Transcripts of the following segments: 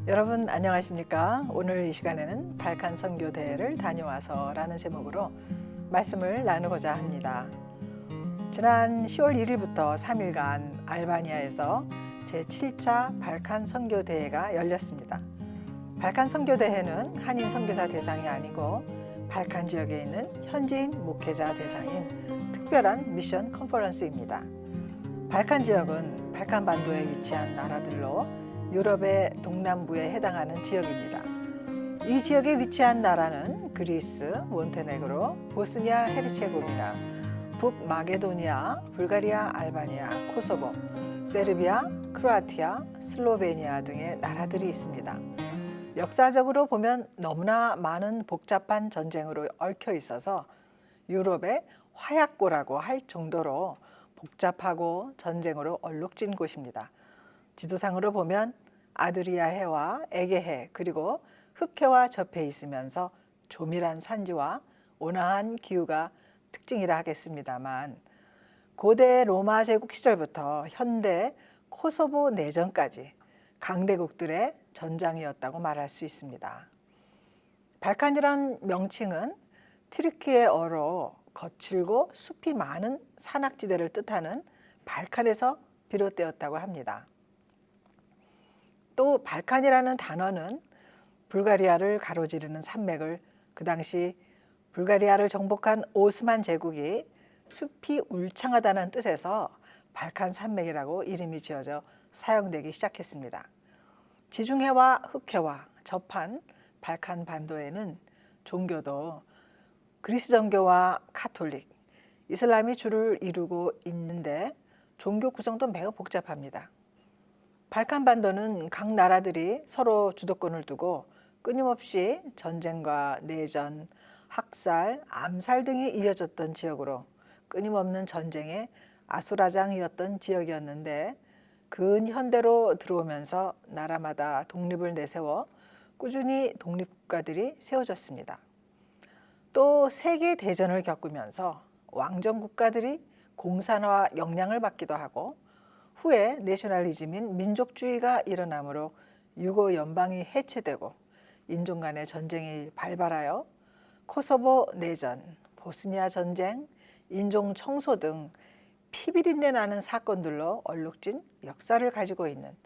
여러분 안녕하십니까? 오늘 이 시간에는 발칸 선교대회를 다녀와서 라는 제목으로 말씀을 나누고자 합니다. 지난 10월 1일부터 3일간 알바니아에서 제7차 발칸 선교대회가 열렸습니다. 발칸 선교대회는 한인 선교사 대상이 아니고 발칸 지역에 있는 현지인 목회자 대상인 특별한 미션 컨퍼런스입니다. 발칸 지역은 발칸 반도에 위치한 나라들로 유럽의 동남부에 해당하는 지역입니다. 이 지역에 위치한 나라는 그리스, 몬테네그로, 보스니아 헤르체고비나, 북마게도니아, 불가리아, 알바니아, 코소보, 세르비아, 크로아티아, 슬로베니아 등의 나라들이 있습니다. 역사적으로 보면 너무나 많은 복잡한 전쟁으로 얽혀 있어서 유럽의 화약고라고 할 정도로 복잡하고 전쟁으로 얼룩진 곳입니다. 지도상으로 보면 아드리아해와 에게해 그리고 흑해와 접해 있으면서 조밀한 산지와 온화한 기후가 특징이라 하겠습니다만, 고대 로마 제국 시절부터 현대 코소보 내전까지 강대국들의 전장이었다고 말할 수 있습니다. 발칸이란 명칭은 튀르키예어로 거칠고 숲이 많은 산악지대를 뜻하는 발칸에서 비롯되었다고 합니다. 또 발칸이라는 단어는 불가리아를 가로지르는 산맥을 그 당시 불가리아를 정복한 오스만 제국이 숲이 울창하다는 뜻에서 발칸 산맥이라고 이름이 지어져 사용되기 시작했습니다. 지중해와 흑해와 접한 발칸 반도에는 종교도 그리스 정교와 카톨릭, 이슬람이 주를 이루고 있는데 종교 구성도 매우 복잡합니다. 발칸 반도는 각 나라들이 서로 주도권을 두고 끊임없이 전쟁과 내전, 학살, 암살 등이 이어졌던 지역으로 끊임없는 전쟁의 아수라장이었던 지역이었는데, 근현대로 들어오면서 나라마다 독립을 내세워 꾸준히 독립국가들이 세워졌습니다. 또 세계 대전을 겪으면서 왕정 국가들이 공산화 영향을 받기도 하고, 후에 내셔널리즘인 민족주의가 일어나므로 유고 연방이 해체되고 인종 간의 전쟁이 발발하여 코소보 내전, 보스니아 전쟁, 인종 청소 등 피비린내 나는 사건들로 얼룩진 역사를 가지고 있는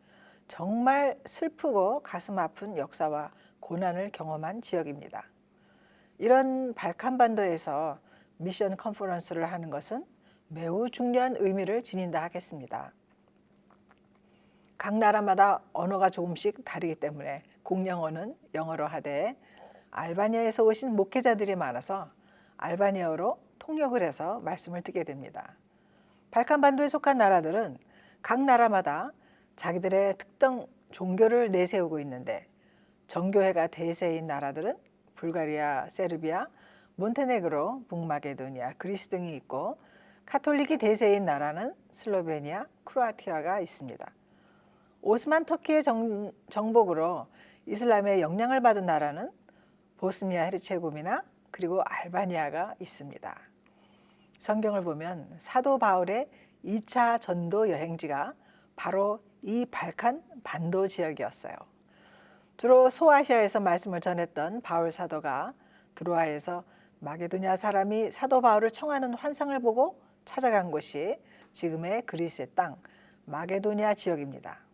정말 슬프고 가슴 아픈 역사와 고난을 경험한 지역입니다. 이런 발칸반도에서 미션 컨퍼런스를 하는 것은 매우 중요한 의미를 지닌다 하겠습니다. 각 나라마다 언어가 조금씩 다르기 때문에 공용어는 영어로 하되, 알바니아에서 오신 목회자들이 많아서 알바니아어로 통역을 해서 말씀을 듣게 됩니다. 발칸반도에 속한 나라들은 각 나라마다 자기들의 특정 종교를 내세우고 있는데, 정교회가 대세인 나라들은 불가리아, 세르비아, 몬테네그로, 북마게도니아, 그리스 등이 있고, 카톨릭이 대세인 나라는 슬로베니아, 크로아티아가 있습니다. 오스만 터키의 정복으로 이슬람의 영향을 받은 나라는 보스니아 헤르체고비나 그리고 알바니아가 있습니다. 성경을 보면 사도 바울의 2차 전도 여행지가 바로 이 발칸 반도 지역이었어요. 주로 소아시아에서 말씀을 전했던 바울 사도가 드로아에서 마게도냐 사람이 사도 바울을 청하는 환상을 보고 찾아간 곳이 지금의 그리스의 땅 마게도냐 지역입니다.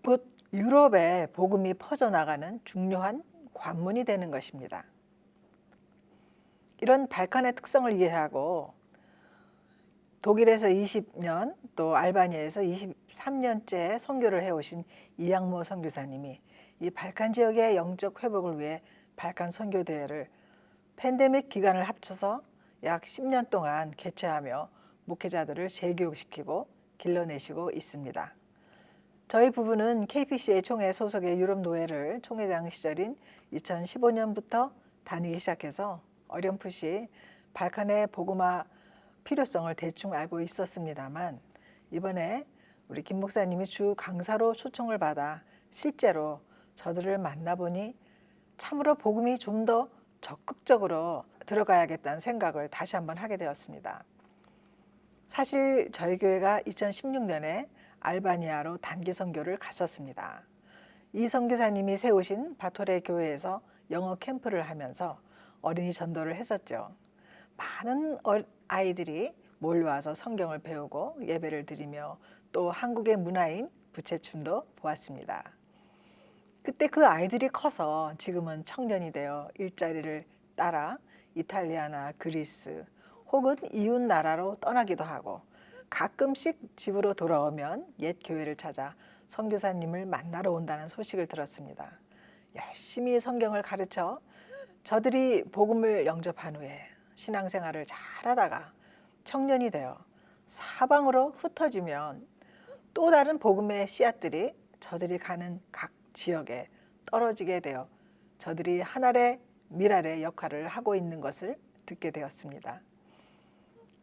곧 유럽에 복음이 퍼져나가는 중요한 관문이 되는 것입니다. 이런 발칸의 특성을 이해하고 독일에서 20년 또 알바니아에서 23년째 선교를 해오신 이양모 선교사님이 이 발칸 지역의 영적 회복을 위해 발칸 선교대회를 팬데믹 기간을 합쳐서 약 10년 동안 개최하며 목회자들을 재교육시키고 길러내시고 있습니다. 저희 부부는 KPCA 총회 소속의 유럽 노회를 총회장 시절인 2015년부터 다니기 시작해서 어렴풋이 발칸의 복음화 필요성을 대충 알고 있었습니다만, 이번에 우리 김 목사님이 주 강사로 초청을 받아 실제로 저들을 만나보니 참으로 복음이 좀 더 적극적으로 들어가야겠다는 생각을 다시 한번 하게 되었습니다. 사실 저희 교회가 2016년에 알바니아로 단기 선교를 갔었습니다. 이 선교사님이 세우신 바토레 교회에서 영어 캠프를 하면서 어린이 전도를 했었죠. 많은 아이들이 몰려와서 성경을 배우고 예배를 드리며 또 한국의 문화인 부채춤도 보았습니다. 그때 그 아이들이 커서 지금은 청년이 되어 일자리를 따라 이탈리아나 그리스 혹은 이웃 나라로 떠나기도 하고 가끔씩 집으로 돌아오면 옛 교회를 찾아 선교사님을 만나러 온다는 소식을 들었습니다. 열심히 성경을 가르쳐 저들이 복음을 영접한 후에 신앙생활을 잘하다가 청년이 되어 사방으로 흩어지면 또 다른 복음의 씨앗들이 저들이 가는 각 지역에 떨어지게 되어 저들이 하늘의 밀알의 역할을 하고 있는 것을 듣게 되었습니다.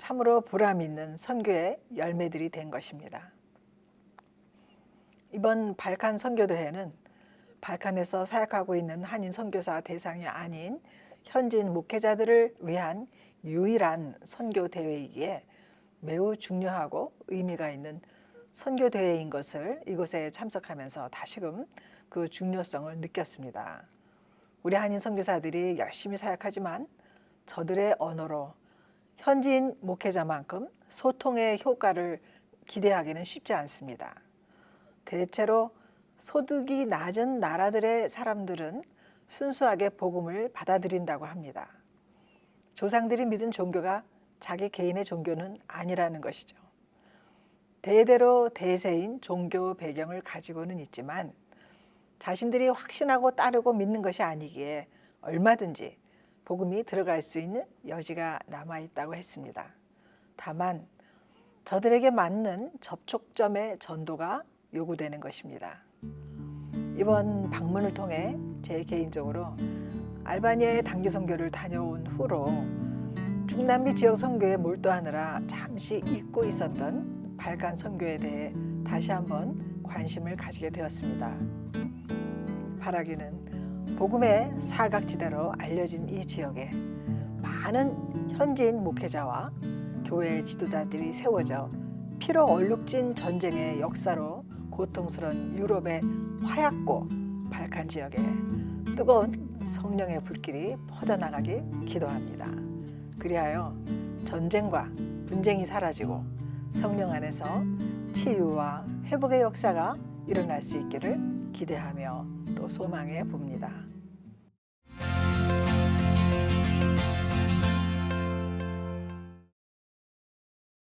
참으로 보람 있는 선교의 열매들이 된 것입니다. 이번 발칸 선교대회는 발칸에서 사역하고 있는 한인 선교사 대상이 아닌 현지인 목회자들을 위한 유일한 선교대회이기에 매우 중요하고 의미가 있는 선교대회인 것을 이곳에 참석하면서 다시금 그 중요성을 느꼈습니다. 우리 한인 선교사들이 열심히 사역하지만 저들의 언어로 현지인 목회자만큼 소통의 효과를 기대하기는 쉽지 않습니다. 대체로 소득이 낮은 나라들의 사람들은 순수하게 복음을 받아들인다고 합니다. 조상들이 믿은 종교가 자기 개인의 종교는 아니라는 것이죠. 대대로 대세인 종교 배경을 가지고는 있지만 자신들이 확신하고 따르고 믿는 것이 아니기에 얼마든지 복음이 들어갈 수 있는 여지가 남아있다고 했습니다. 다만 저들에게 맞는 접촉점의 전도가 요구되는 것입니다. 이번 방문을 통해 제 개인적으로 알바니아의 단기 선교를 다녀온 후로 중남미 지역 선교에 몰두하느라 잠시 잊고 있었던 발칸 선교에 대해 다시 한번 관심을 가지게 되었습니다. 바라기는 복음의 사각지대로 알려진 이 지역에 많은 현지인 목회자와 교회 지도자들이 세워져 피로 얼룩진 전쟁의 역사로 고통스러운 유럽의 화약고 발칸 지역에 뜨거운 성령의 불길이 퍼져나가길 기도합니다. 그리하여 전쟁과 분쟁이 사라지고 성령 안에서 치유와 회복의 역사가 일어날 수 있기를 기대하며 또 소망해 봅니다.